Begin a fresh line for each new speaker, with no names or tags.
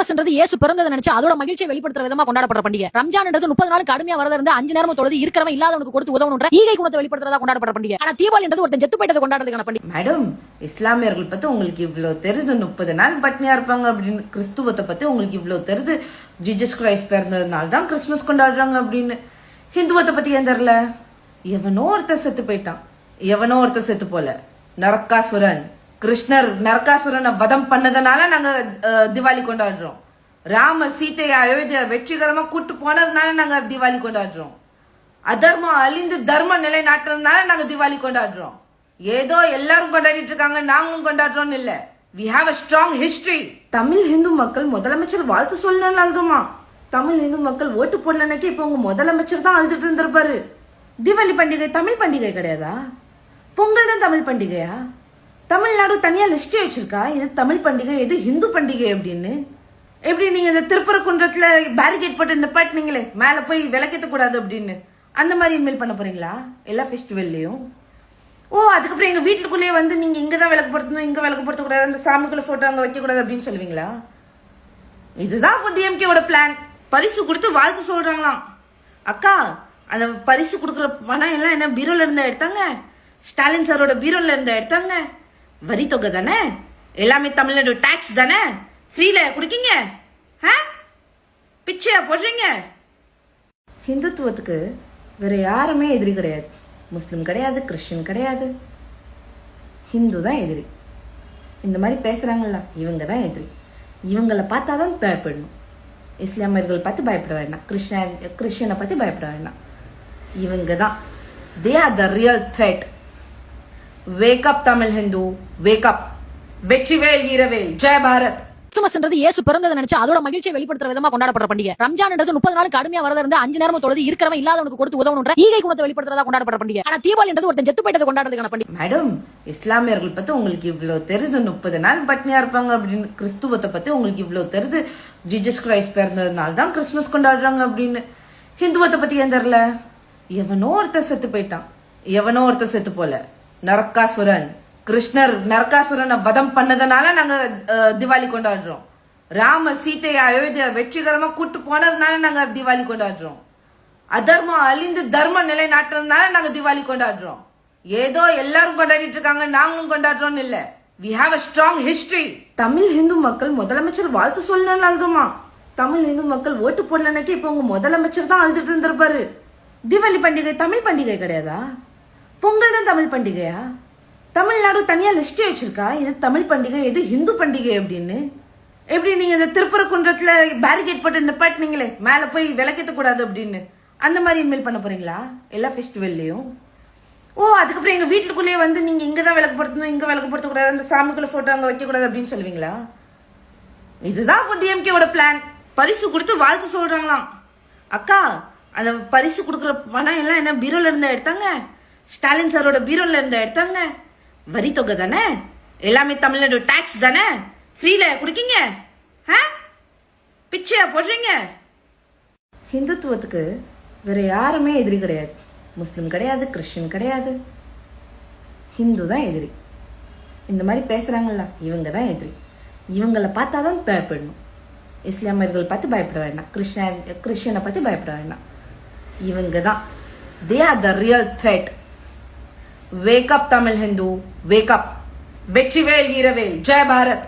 கிறிஸ்துமஸ்ன்றது இயேசு பிறந்ததை நினைச்சு அதோட மகிழ்ச்சியை வெளிப்படுத்துற விதமா கொண்டாடப்படுற பண்டிகை. ரம்ஜான்ன்றது 30 நாள் கடுமையா வரத இருந்து 5 நேரம் தொழுது இருக்கிறவன் இல்லாதவனுக்கு கொடுத்து உதவணும்ன்ற ஈகை குணத்தை வெளிப்படுத்துறதா கொண்டாடப்படுற பண்டிகை. ஆனா தீபாவளின்றது ஒருத்தன் செத்து போயிட்டதை கொண்டாடுறதுக்கான பண்டிகை.
மேடம், இஸ்லாமியர்கள் பத்தி உங்களுக்கு இவ்வளவு தெரியுது, 30 நாள் பட்னியா இருப்பாங்க அப்படின்னு. கிறிஸ்துவத்தை பத்தி உங்களுக்கு இவ்வளவு தெரியுது, ஜீசஸ் கிரைஸ்ட் பிறந்ததுனால தான் கிறிஸ்துமஸ் கொண்டாடுறாங்க அப்படின்னு. ஹிந்துவத்தை பத்தி ஏன் தெரியல? எவனோ ஒருத்தர் செத்து போயிட்டான், எவனோ ஒருத்தர் செத்து போல. நரகாசுரன், கிருஷ்ணர் நரகாசுரனை வதம் பண்ணதுனால நாங்க திவாலி கொண்டாடுறோம். ராமர் சீதையை அயோத்தியா வெற்றிகரமா கூட்டு போனதுனால நாங்க திவாலி கொண்டாடுறோம். அதர்மம் அழிந்து தர்ம நிலை நாட்டுறதுனால நாங்க திவாலி கொண்டாடுறோம். ஏதோ எல்லாரும் கொண்டாடிட்டு இருக்காங்க, நாங்களும் கொண்டாடுறோம்னு இல்ல. We have a strong history. Tamil Hindu மக்கள் முதலமைச்சர் வாழ்த்து சொல்லணும்னு அழுதுமா? தமிழ் ஹிந்து மக்கள் ஓட்டு போடலனைக்கு இப்ப உங்க முதலமைச்சர் தான் அழுதுட்டு இருந்திருப்பாரு. தீபாவளி பண்டிகை தமிழ் பண்டிகை கிடையாதா? பொங்கல் தான் தமிழ் பண்டிகையா? தமிழ்நாடு தனியா லிஸ்ட் வச்சிருக்கா இது தமிழ் பண்டிகை இது ஹிந்து பண்டிகை அப்படின்னு? எப்படி நீங்க இந்த திருப்பரங்குன்றத்துல பேரிகேட் போட்டு நிப்பாட்டினீங்களே மேல போய் விளக்கேற்ற கூடாது அப்படின்னு, அந்த மாதிரி இனிமேல் பண்ண போறீங்களா எல்லா ஃபெஸ்டிவல்லையும்? ஓ, அதுக்கப்புறம் எங்க வீட்டுக்குள்ளேயே வந்து நீங்க இங்கதான் விளக்கு பொருத்தணும், இங்க விளக்கு பொருத்த கூடாது, அந்த சாமிக்குள்ள போட்டோ அங்க வைக்க கூடாது அப்படின்னு சொல்லுவீங்களா? இதுதான் இப்போ டிஎம்கேவோட பிளான். பரிசு கொடுத்து வாழ்த்து சொல்றாங்களாம். அக்கா, அந்த பரிசு கொடுக்குற பணம் எல்லாம் என்ன பீரோல இருந்தா எடுத்தாங்க? ஸ்டாலின் சாரோட பீரோல இருந்தா எடுத்தாங்க? வரி தொகை தானே, எல்லாமே தமிழ்நாடு டாக்ஸ் தானே, ஃப்ரீல குடிக்கீங்க, பிச்சையா போடுறீங்க. ஹிந்துத்துவத்துக்கு வேற யாருமே எதிரி கிடையாது. முஸ்லிம் கிடையாது, கிறிஸ்டின் கிடையாது, ஹிந்து தான் எதிரி. இந்த மாதிரி பேசுறாங்கல்ல, இவங்க தான் எதிரி. இவங்களை பார்த்தா தான் பயப்படணும். இஸ்லாமியர்கள் பார்த்து பயப்பட வேண்டாம், கிறிஸ்டியனை பத்தி பயப்பட வேண்டாம். இவங்க தான், they are the real thread. Wake up Tamil Hindu, wake up. Vetrivel வீரவேல், ஜெய் பாரத்.
கிறிஸ்துமஸ்ன்றது இயேசு பிறந்ததை நினைச்சு அதோட மகிழ்ச்சியை வெளிப்படுத்துற விதமா கொண்டாடப்படுற பண்டிகை. ரம்ஜான்ன்றது 30 நாள் கடுமையா வரத இருந்து 5 நேரம் தொழுது இருக்கிறவன் இல்லாதவனுக்கு கொடுத்து உதவணும்ன்ற ஈகை குணத்தை வெளிப்படுத்துறதா கொண்டாடப்படுற பண்டிகை. ஆனா தீபாவளின்றது ஒருத்தன் செத்து போயிட்டதை கொண்டாடுறதுக்கான பண்டிகை.
மேடம், இஸ்லாமியர்கள் பத்தி உங்களுக்கு இவ்வளவு தெரியுது, 30 நாள் பட்னியா இருப்பாங்க அப்படின்னு. கிறிஸ்துவத்தை பத்தி உங்களுக்கு இவ்வளவு தெரியுது, ஜீசஸ் கிரைஸ்ட் பிறந்ததுனால தான் கிறிஸ்துமஸ் கொண்டாடுறாங்க அப்படின்னு. ஹிந்துவத்தை பத்தி ஏன் தெரியல? எவனோ ஒருத்தர் செத்து போயிட்டான், எவனோ ஒருத்தர் செத்து போல. நரகாசுரன், கிருஷ்ணர் நரகாசுரனை வதம் பண்ணதுனால நாங்க திவாலி கொண்டாடுறோம். ராமர் சீதையை அயோத்தியா வெற்றிகரமா கூட்டு போனதுனால நாங்க திவாலி கொண்டாடுறோம். அதர்மம் அழிந்து தர்ம நிலை நாட்டுறதுனால நாங்க திவாலி கொண்டாடுறோம். ஏதோ எல்லாரும் கொண்டாடிட்டு இருக்காங்க, நாங்களும் கொண்டாடுறோம்னு இல்ல. We have a strong history. Tamil Hindu மக்கள் முதலமைச்சர் வாழ்த்து சொல்லணும்னு அழுதுமா? தமிழ் ஹிந்து மக்கள் ஓட்டு போடலனைக்கு இப்ப உங்க முதலமைச்சர் தான் அழுதுட்டு இருந்திருப்பாரு. தீபாவளி பண்டிகை தமிழ் பண்டிகை கிடையாதா? பொங்கல் தான் தமிழ் பண்டிகையா? தமிழ்நாடு தனியா லிஸ்ட் வச்சிருக்கா இது தமிழ் பண்டிகை இது ஹிந்து பண்டிகை அப்படின்னு? எப்படி நீங்க இந்த திருப்பரங்குன்றத்துல பேரிகேட் போட்டு நிப்பாட்டினீங்களே மேல போய் விளக்கேற்ற கூடாது அப்படின்னு, அந்த மாதிரி இனிமேல் பண்ண போறீங்களா எல்லா ஃபெஸ்டிவல்லையும்? ஓ, அதுக்கப்புறம் எங்க வீட்டுக்குள்ளேயே வந்து நீங்க இங்கதான் விளக்கு பொருத்தணும், இங்க விளக்கு பொருத்த கூடாது, அந்த சாமிக்குள்ள போட்டோ அங்க வைக்க கூடாது அப்படின்னு சொல்லுவீங்களா? இதுதான் இப்போ டிஎம்கேவோட பிளான். பரிசு கொடுத்து வாழ்த்து சொல்றாங்களாம். அக்கா, அந்த பரிசு கொடுக்குற பணம் எல்லாம் என்ன பீரோல இருந்தா எடுத்தாங்க? ஸ்டாலின் சாரோட பீரோல இருந்தா எடுத்தாங்க? வரி தொகை தானே, எல்லாமே தமிழ்நாடு டாக்ஸ் தானே, ஃப்ரீல குடிக்கீங்க, பிச்சையா போடுறீங்க. ஹிந்துத்துவத்துக்கு வேற யாருமே எதிரி கிடையாது. முஸ்லிம் கிடையாது, கிறிஸ்டின் கிடையாது, ஹிந்து தான் எதிரி. இந்த மாதிரி பேசுறாங்கல்ல, இவங்க தான் எதிரி. இவங்களை பார்த்தா தான் பயப்படணும். இஸ்லாமியர்கள் பார்த்து பயப்பட வேண்டாம், கிறிஸ்டியனை பத்தி பயப்பட வேண்டாம். இவங்க தான், they are the real thread. Wake up Tamil Hindu, wake up. Vetrivel வீரவேல், ஜெய் பாரத்.